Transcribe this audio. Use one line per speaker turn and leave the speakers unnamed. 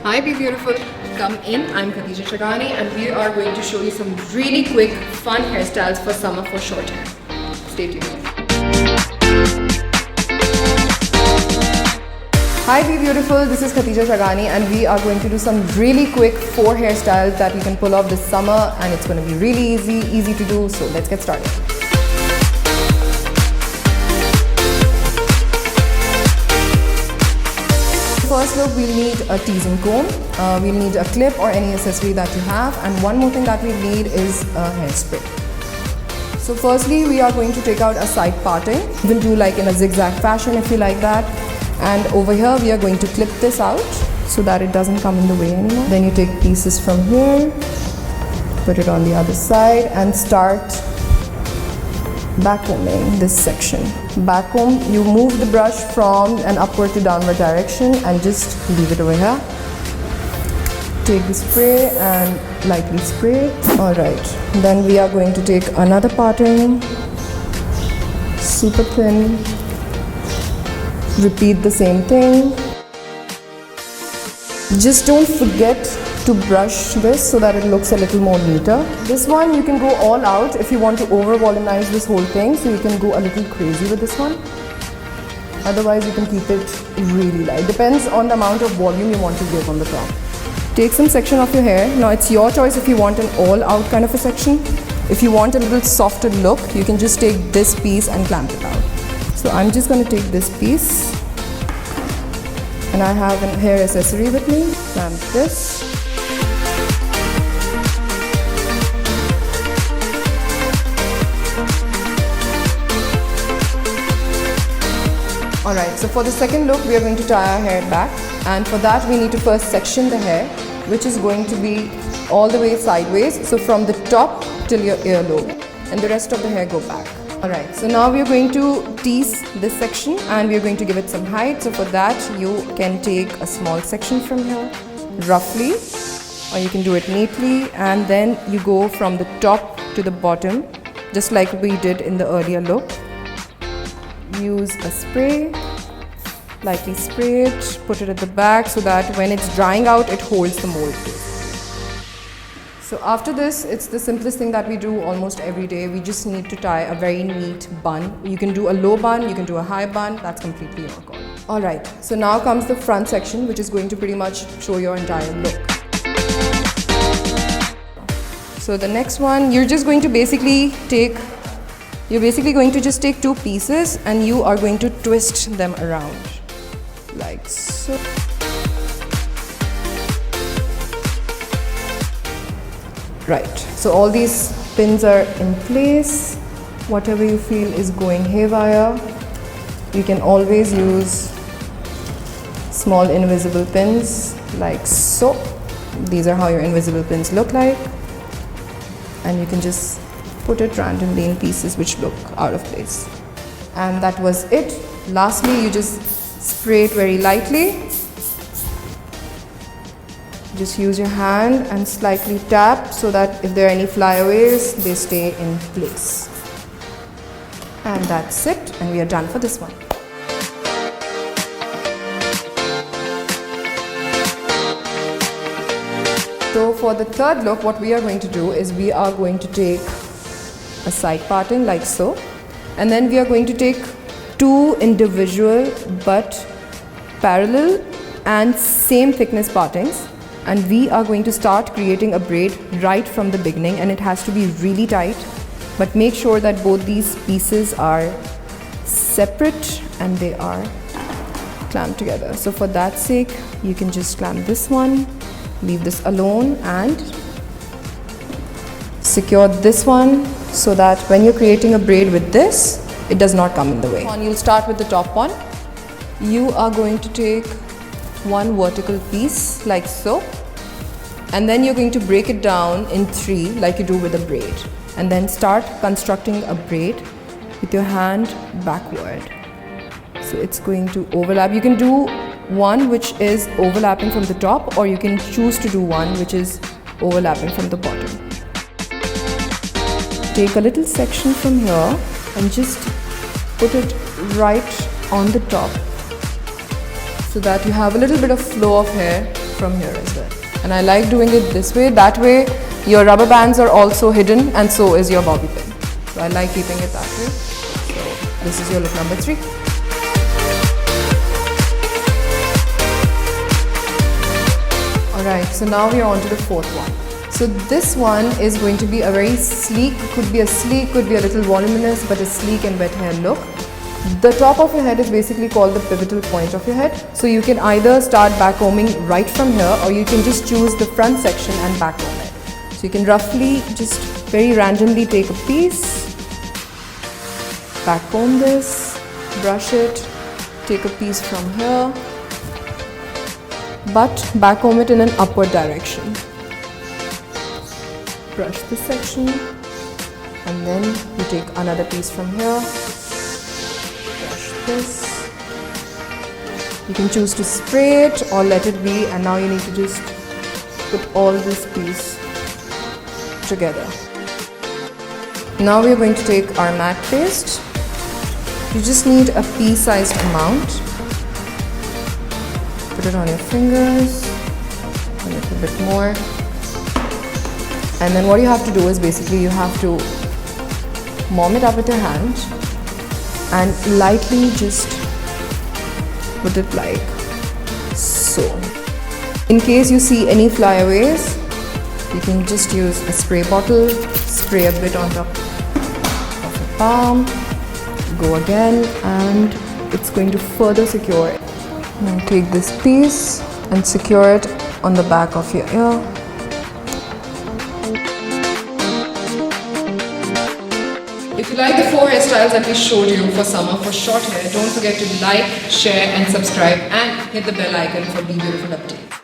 Hi Be Beautiful, come in. I'm Khadija Chagani and we are going to show you some really quick fun hairstyles for summer for short hair. Stay tuned. Hi Be Beautiful, this is Khadija Chagani and we are going to do some really quick 4 hairstyles that you can pull off this summer, and it's going to be really easy to do, so let's get started. First look, we'll need a teasing comb, we'll need a clip or any accessory that you have, and one more thing that we need is a hairspray. So firstly, we are going to take out a side parting. You can do like in a zigzag fashion if you like that. And over here, we are going to clip this out so that it doesn't come in the way anymore. Then you take pieces from here, put it on the other side and start backcombing this section. Backcomb, you move the brush from an upward to downward direction and just leave it over here. Take the spray and lightly spray it. Alright, then we are going to take another parting, super thin. Repeat the same thing. Just don't forget to brush this so that it looks a little more neater. This one you can go all out if you want to over volumize this whole thing, so you can go a little crazy with this one. Otherwise you can keep it really light. Depends on the amount of volume you want to give on the top. Take some section of your hair. Now it's your choice if you want an all out kind of a section. If you want a little softer look, you can just take this piece and clamp it out. So I'm just going to take this piece and I have a hair accessory with me. Clamp this. Alright, so for the second look, we are going to tie our hair back, and for that we need to first section the hair, which is going to be all the way sideways, so from the top till your earlobe, and the rest of the hair go back. Alright, so now we are going to tease this section and we are going to give it some height. So for that you can take a small section from here, roughly, or you can do it neatly, and then you go from the top to the bottom, just like we did in the earlier look. Use a spray, lightly spray it, put it at the back so that when it's drying out it holds the mold. So after this, it's the simplest thing that we do almost every day. We just need to tie a very neat bun. You can do a low bun, you can do a high bun, that's completely your call. Alright, so now comes the front section, which is going to pretty much show your entire look. So the next one, you're going to just take 2 pieces and you are going to twist them around, like so. Right, so all these pins are in place. Whatever you feel is going haywire, you can always use small invisible pins like so. These are how your invisible pins look like, and you can just put it randomly in pieces which look out of place. And that was it. Lastly, you just spray it very lightly. Just use your hand and slightly tap so that if there are any flyaways, they stay in place. And that's it, and we are done for this one. So for the third look, what we are going to do is we are going to take a side parting like so, and then we are going to take 2 individual but parallel and same thickness partings, and we are going to start creating a braid right from the beginning, and it has to be really tight, but make sure that both these pieces are separate and they are clamped together. So for that sake, you can just clamp this one, leave this alone, and secure this one so that when you're creating a braid with this, it does not come in the way. You'll start with the top one. You are going to take 1 vertical piece like so, and then you're going to break it down in 3 like you do with a braid, and then start constructing a braid with your hand backward. So it's going to overlap. You can do one which is overlapping from the top, or you can choose to do one which is overlapping from the bottom. Take a little section from here and just put it right on the top so that you have a little bit of flow of hair from here as well. And I like doing it this way. That way your rubber bands are also hidden and so is your bobby pin. So I like keeping it that way. So this is your look number 3. Alright, so now we are on to the 4th one. So this one is going to be a very sleek, could be a little voluminous, but a sleek and wet hair look. The top of your head is basically called the pivotal point of your head. So you can either start backcombing right from here, or you can just choose the front section and backcomb it. So you can roughly just very randomly take a piece, backcomb this, brush it, take a piece from here, but backcomb it in an upward direction. Brush this section, and then you take another piece from here, brush this. You can choose to spray it or let it be, and now you need to just put all this piece together. Now we are going to take our matte paste. You just need a pea-sized amount. Put it on your fingers, a little bit more. And then what you have to do is basically you have to warm it up with your hand and lightly just put it like so. In case you see any flyaways, you can just use a spray bottle, spray a bit on top of your palm, go again, and it's going to further secure it. Now take this piece and secure it on the back of your ear. If you like the 4 hairstyles that we showed you for summer for short hair, don't forget to like, share and subscribe and hit the bell icon for Be Beautiful updates.